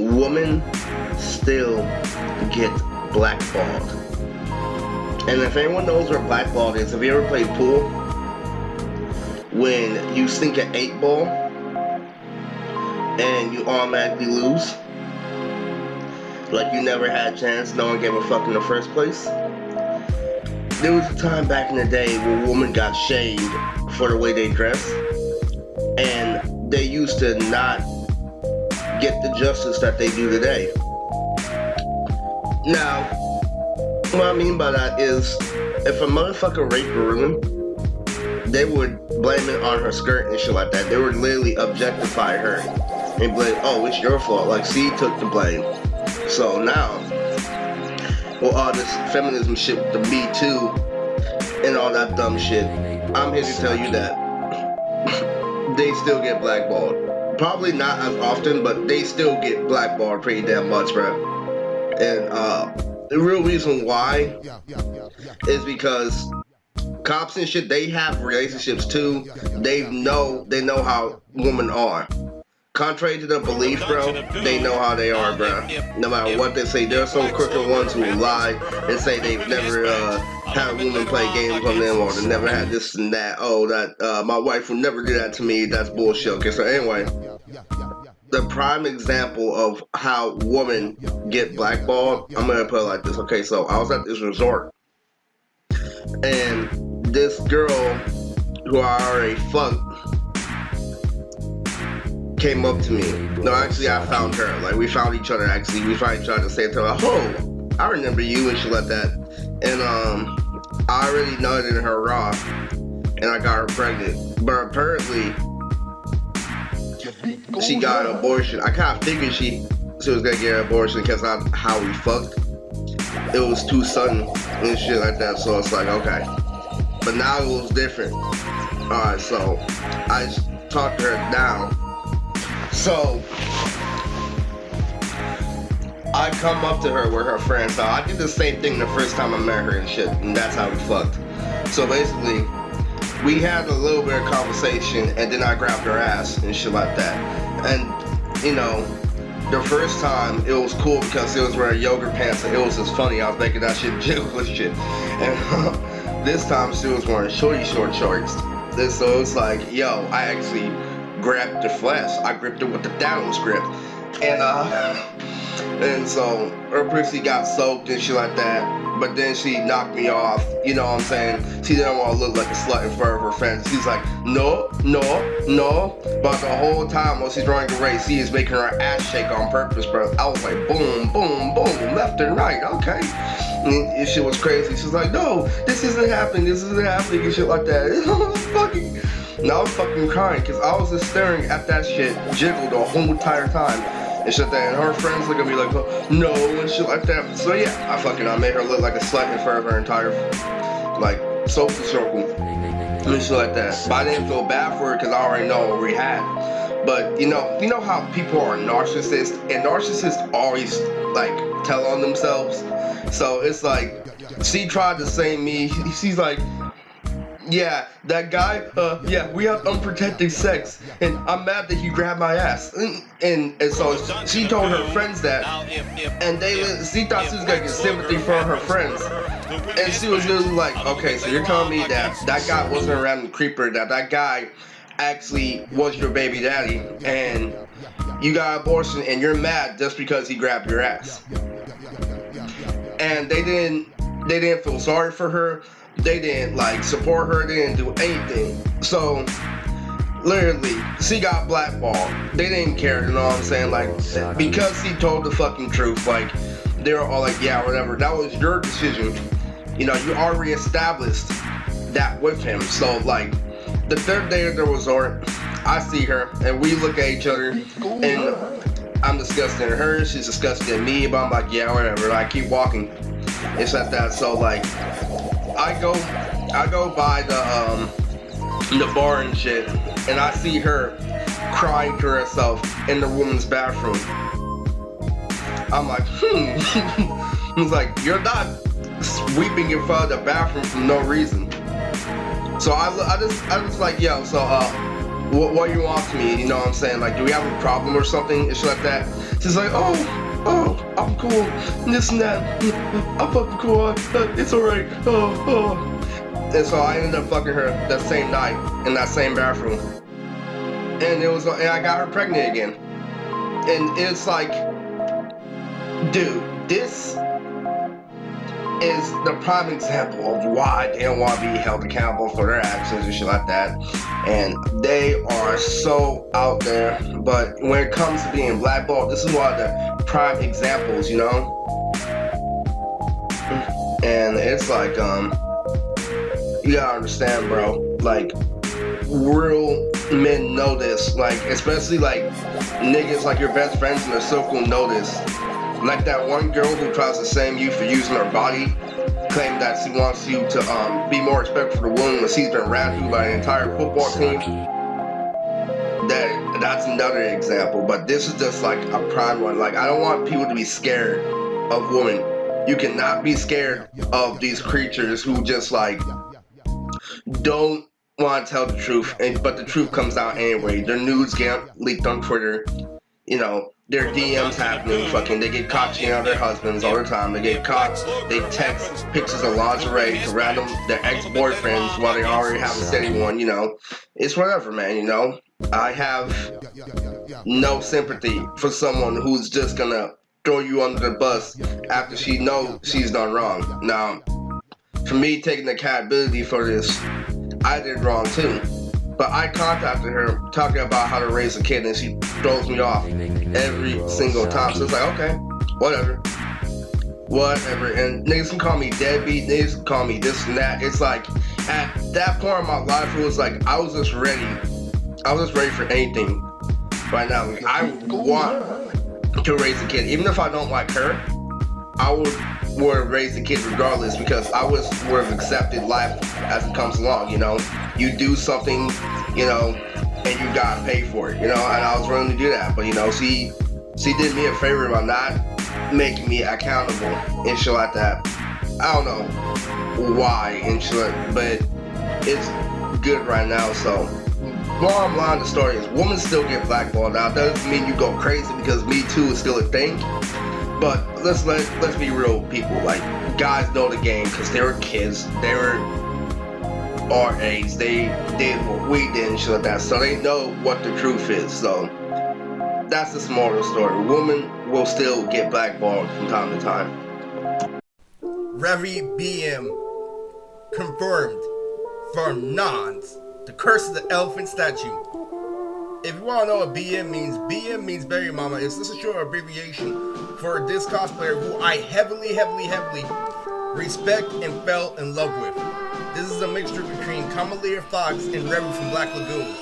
women still get blackballed. And if anyone knows what blackballed is, have you ever played pool? When you sink an 8 ball and you automatically lose, like you never had a chance, no one gave a fuck in the first place. There was a time back in the day where women got shamed for the way they dress, and they used to not get the justice that they do today. Now, what I mean by that is, if a motherfucker raped a woman, they would blame it on her skirt and shit like that. They would literally objectify her and blame, oh, it's your fault. Like, she took the blame. So now, with all this feminism shit with the Me Too and all that dumb shit, I'm here to tell you that they still get blackballed. Probably not as often, but they still get blackballed pretty damn much, bro. And the real reason why is because cops and shit, they have relationships too. They know how women are. Contrary to their belief, bro, they know how they are, bro. No matter what they say, there are some crooked ones who lie and say they've never had a woman play games on them, or they never had this and that. Oh, that my wife would never do that to me. That's bullshit. Okay, so anyway, the prime example of how women get blackballed, I'm gonna put it like this. Okay, so I was at this resort, and this girl who I already fucked came up to me. No, actually, I found her. Like, we found each other, actually. We found each other at the same time. Like, oh, I remember you and shit like that. And, I already nutted in her raw, and I got her pregnant. But apparently, she got an abortion. I kind of figured she was gonna get an abortion because of how we fucked. It was too sudden and shit like that, so it's like, okay. But now it was different. Alright, so I just talked to her down. So I come up to her with her friends. So I did the same thing the first time I met her and shit, and that's how we fucked. So basically, we had a little bit of conversation, and then I grabbed her ass and shit like that. And you know, the first time it was cool because it was wearing yoga pants, and it was just funny. I was making that shit jiggle and shit. And this time she was wearing short shorts. And so it was like, yo, I actually grabbed the flesh. I gripped it with the downwards grip, and so her pussy got soaked and shit like that. But then she knocked me off. You know what I'm saying? She didn't want to look like a slut in front of her friends. She's like, no. But the whole time while she's running the race, she is making her ass shake on purpose, bro. I was like, boom, boom, boom, left and right. Okay. And shit was crazy. She's like, no, this isn't happening, and shit like that. And I was fucking crying because I was just staring at that shit jiggle the whole entire time and shit that. And her friends look at me like, no, and shit like that. So yeah, I made her look like a slut in front of her entire, like, social circle and shit like that. But I didn't feel bad for her because I already know what we had. But you know how people are narcissists, and narcissists always like tell on themselves. So it's like, she tried to say me. She's like, yeah, that guy, yeah, we have unprotected sex, and I'm mad that he grabbed my ass. And so she told her friends that, and she thought she was gonna get sympathy from her friends. And she was just like, okay, so you're telling me that guy wasn't a random creeper, that guy actually was your baby daddy, and you got an abortion, and you're mad just because he grabbed your ass. And they didn't feel sorry for her. They didn't like support her. They didn't do anything. So literally, she got blackballed. They didn't care, you know what I'm saying? Like, because she told the fucking truth. Like, they were all like, yeah, whatever. That was your decision. You know, you already established that with him. So like, the third day of the resort, I see her and we look at each other, and I'm disgusting her. She's disgusting me. But I'm like, yeah, whatever. Like, I keep walking. It's like that. So like, I go by the bar and shit, and I see her crying to herself in the woman's bathroom. I'm like, I was like, you're not weeping in front of the bathroom for no reason. So I just like, yo, so what you want from me? You know what I'm saying? Like, do we have a problem or something? It's like that. She's like, I'm cool, and this and that. I'm fucking cool. It's alright. And so I ended up fucking her that same night in that same bathroom, and I got her pregnant again. And it's like, dude, this is the prime example of why they don't want to be held accountable for their actions and shit like that. And they are so out there. But when it comes to being blackballed, this is one of the prime examples, you know? And it's like, you gotta understand, bro. Like, real men know this. Like, especially like niggas, like your best friends in the circle know this. Like that one girl who tries to shame you for using her body, claim that she wants you to be more respectful for the woman when she's been ran through by an entire football team. That's another example, but this is just like a prime one. Like, I don't want people to be scared of women. You cannot be scared of these creatures who just like don't want to tell the truth, but the truth comes out anyway. Their nudes get leaked on Twitter, you know. Their DMs happening, fucking, they get caught cheating on their husbands all the time. They get caught, they text pictures of lingerie to their ex-boyfriends while they already have a steady one, you know. It's whatever, man, you know. I have no sympathy for someone who's just gonna throw you under the bus after she knows she's done wrong. Now, for me taking accountability for this, I did wrong too. But I contacted her talking about how to raise a kid, and she throws me off every single time. So it's like, okay, whatever. And niggas can call me deadbeat, niggas can call me this and that. It's like, at that point in my life, it was like, I was just ready for anything right now. Like, I want to raise a kid. Even if I don't like her, I would raise a kid regardless, because I would have accepted life as it comes along, you know. You do something, you know, and you gotta pay for it, you know, and I was willing to do that. But, you know, she did me a favor by not making me accountable and shit like that. I don't know why and shit, but it's good right now. So, bottom line of the story is, women still get blackballed. Now, that doesn't mean you go crazy, because Me Too is still a thing. But let's be real, people. Like, guys know the game because they were kids. They were our age. They did what we did and shit like that. So they know what the truth is. So that's the moral story. Women will still get blackballed from time to time. Revy BM confirmed for Nonz, the curse of the elephant statue. If you want to know what BM means baby mama. It's just a short abbreviation for this cosplayer who I heavily respect and fell in love with. This is a mixture between Kamala Fox and Revy from Black Lagoon.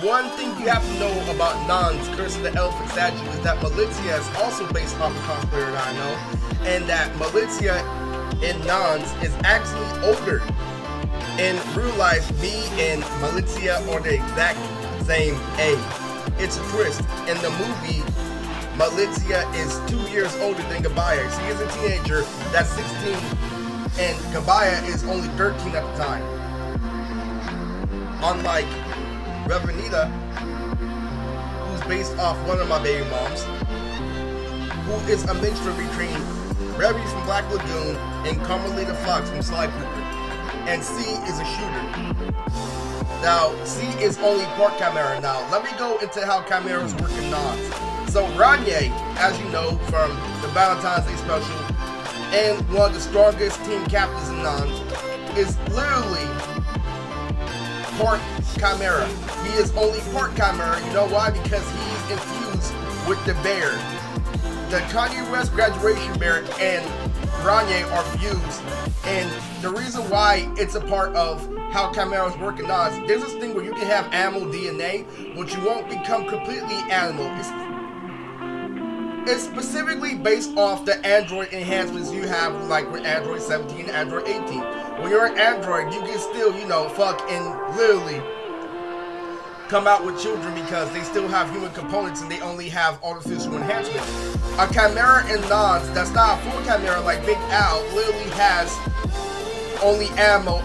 One thing you have to know about Nonz, Curse of the Elephant Statue, is that Malizia is also based off a cosplayer that I know, and that Malizia in Nonz is actually older. In real life, me and Malizia are the exact same age. It's a twist. In the movie, Malizia is 2 years older than Gabaya. She is a teenager that's 16, and Gabaya is only 13 at the time. Unlike Revanita, who's based off one of my baby moms, who is a mixture between Revy from Black Lagoon and Carmelita Fox from Sly Cooper. And C is a shooter. Now, C is only part Chimera. Now, let me go into how Chimeras work in Nonz. So, Ranye, as you know from the Valentine's Day special, and one of the strongest team captains in Nonz, is literally part Chimera. He is only part Chimera. You know why? Because he's infused with the bear. The Kanye West graduation bear and Ranye are fused, and the reason why it's a part of how Chimeras work in Nonz, there's this thing where you can have animal DNA, but you won't become completely animal. It's specifically based off the android enhancements you have, like with Android 17 and Android 18. When you're an android, you can still, fuck and literally come out with children because they still have human components and they only have artificial enhancement. A Chimera in Nonz that's not a full Chimera like Big Al literally has only animal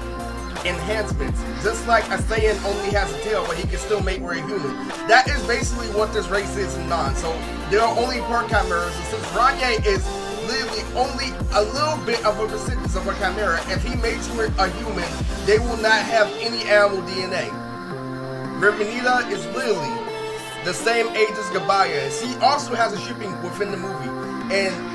enhancements. Just like a Saiyan only has a tail, but he can still make where a human. That is basically what this race is in Nonz. So there are only part chimeras, and since Ranye is literally only a little bit of a percentage of a chimera, if he makes her a human, they will not have any animal DNA. Revy is literally the same age as Gabaya. She also has a shipping within the movie, and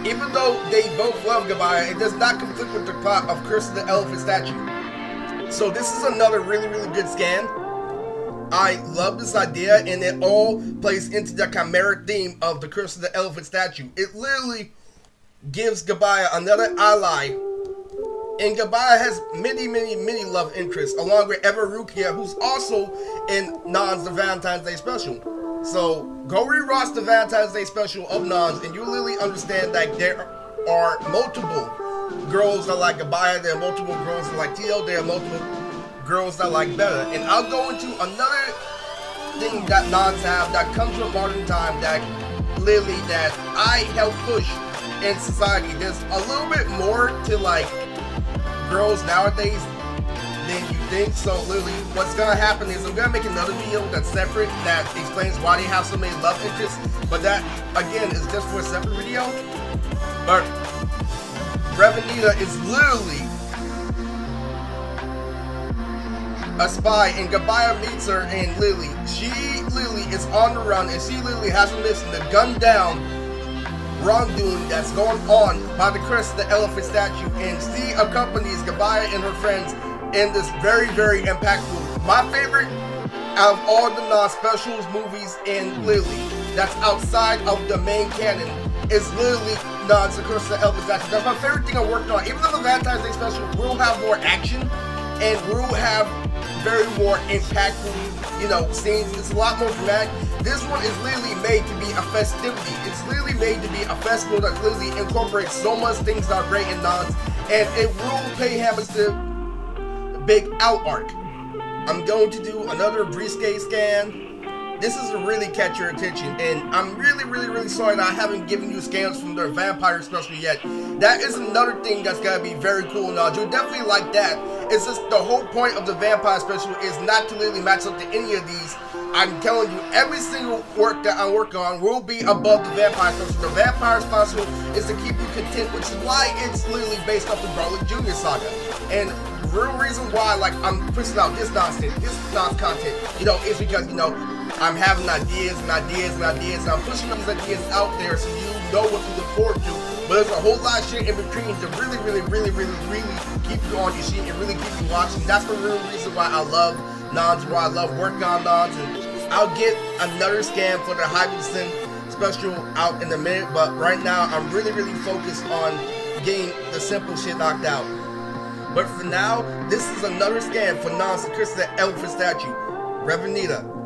even though they both love Gabaya, it does not conflict with the plot of Curse of the Elephant statue. So this is another really, really good scan. I love this idea, and it all plays into the chimera theme of the Curse of the Elephant statue. It literally gives Gabaya another ally, and Gabaya has many, many, many love interests, along with Eva Rukia, who's also in Nonz the Valentine's Day special. So go rewatch the Valentine's Day special of Nonz, and you literally understand that there are multiple girls that like Gabaya, there are multiple girls that like Tio, there are multiple girls that like Bella. And I'll go into another thing that Nonz have that comes from modern time that literally that I help push in society. There's a little bit more to like girls nowadays than you think. So literally what's gonna happen is I'm gonna make another video that's separate that explains why they have so many love interests, but that again is just for a separate video. But Revy is literally a spy, and Gabaya meets her, and literally she literally is on the run, and she literally has a mission to gun down wrongdoing that's going on by the Curse of the Elephant statue, and she accompanies Gabaya and her friends in this very, very impactful, my favorite out of all the Nonz specials, movies, and literally that's outside of the main canon is literally Nonz the Curse of the Elephant statue. That's my favorite thing I'm working on. Even though the Valentine's Day special will have more action and will have very more impactful, you know, scenes. It's a lot more dramatic. This one is literally made to be a festivity. It's literally made to be a festival that literally incorporates so much things that are great in Nonz, and it will pay homage to Big Out arc. I'm going to do another Brisket scan. This is to really catch your attention, and I'm really, really, really sorry that I haven't given you scans from their vampire special yet. That is another thing that's gonna be very cool now. You'll definitely like that. It's just the whole point of the vampire special is not to literally match up to any of these. I'm telling you, every single work that I'm working on will be above the vampire special. The vampire special is to keep you content, which is why it's literally based off the Garlic Jr. saga. And the real reason why, like, I'm pushing out this nonsense, this Nonz content, you know, is because, you know, I'm having ideas and ideas and ideas, and I'm pushing those ideas out there so you know what to look forward to. But there's a whole lot of shit in between to really, really, really, really, really keep you on your sheet and really keep you watching. That's the real reason why I love Nonz, why I love working on Nonz. And I'll get another scan for the Hydrogen special out in a minute, but right now I'm really, really focused on getting the simple shit knocked out. But for now, this is another scan for Nonz the Curse of the Elephant statue. Revy.